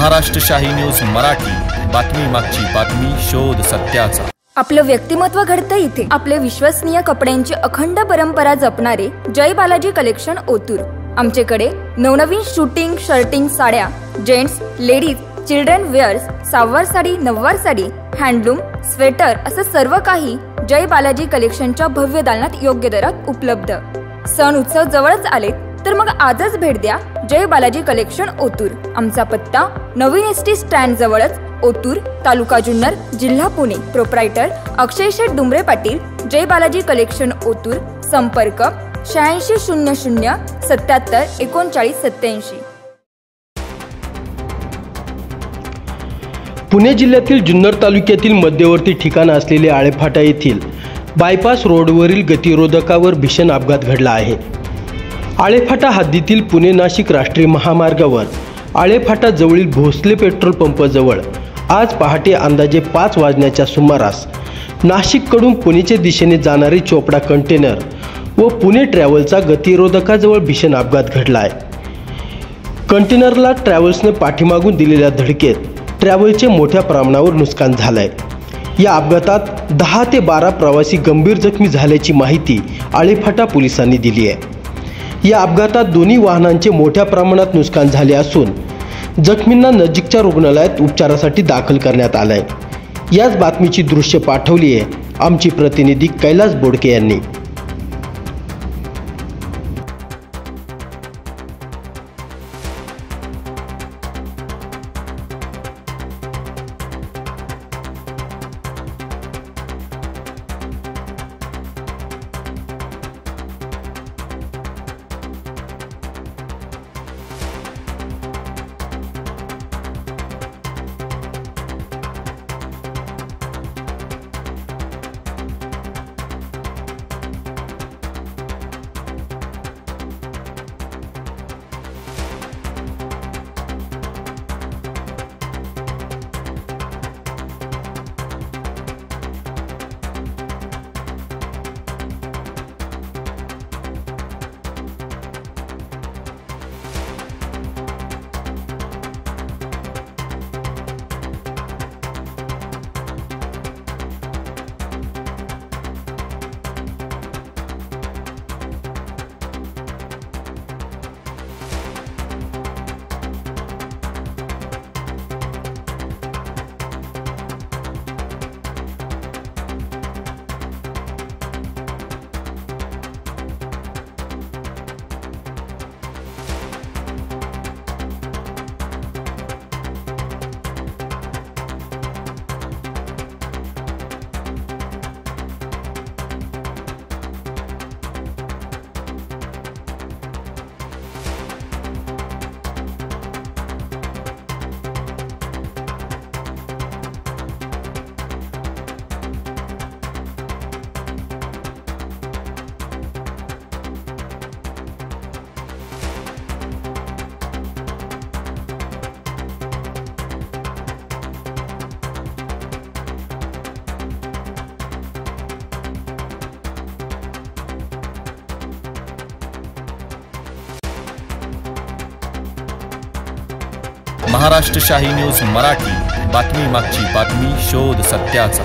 महाराष्ट्र शाही न्यूज मराठी, बातमी मागची बातमी, शोध सत्याचा। आपलं व्यक्तिमत्व घडतं इथे। आपले विश्वसनीय कपड्यांची अखंड परंपरा जपणारे जय बालाजी कलेक्शन ओतूर। आमच्याकडे नवनवीन शूटिंग शर्टिंग साड्या, gents, ladies, children wears, सहावार sari, नववार sari, handloom, sweater असं सर्व काही जय बालाजी कलेक्शनच्या भव्य दालनात योग्य दरात उपलब्ध। सण उत्सव जवळच आले तर मग आजच भेट द्या जय बालाजी कलेक्शन ओतूर। आमचा पत्ता नवीन एसटी स्टँड जवळच, ओतूर, तालुका जुन्नर, जिल्हा पुणे। प्रोप्रायटर अक्षय शेठ डुमरे पाटील, जय बालाजी कलेक्शन ओतूर। संपर्क 8600 77 39 87। पुणे जिल्ह्यातील जुन्नर तालुक्यातील मध्यवर्ती ठिकाण असलेले आळेफाटा येथील बायपास रोडवरील गतिरोधकावर भीषण अपघात घडला आहे। आळेफाटा हद्दीतील पुणे नाशिक राष्ट्रीय महामार्गावर आळेफाटा जवळील भोसले पेट्रोल पंपाजवळ आज पहाटे अंदाजे 5 वाजण्याच्या सुमारास नाशिककडून पुणेच्या दिशेने जाणारी चोपडा कंटेनर व पुणे ट्रॅव्हल्सचा गतिरोधकाजवळ भीषण अपघात घडला आहे। कंटेनरला ट्रॅव्हल्सने पाठीमागून दिलेल्या धडकेत ट्रॅव्हलचे मोठ्या प्रमाणावर नुकसान झाले आहे। या अपघातात 10 ते 12 प्रवासी गंभीर जखमी झाल्याची माहिती आळेफाटा पोलिसांनी दिली आहे। या अपघातात दोन्ही वाहनांचे मोठ्या प्रमाणात नुकसान झाले असून जखमींना नजीकच्या रुग्णालयात उपचारासाठी दाखल करण्यात आले आहे। याच बातमीची दृश्य पाठवली आहे आमची प्रतिनिधी कैलास बोडके यांनी। महाराष्ट्र शाही न्यूज मराठी, बातमी मागची बातमी, शोध सत्याचा।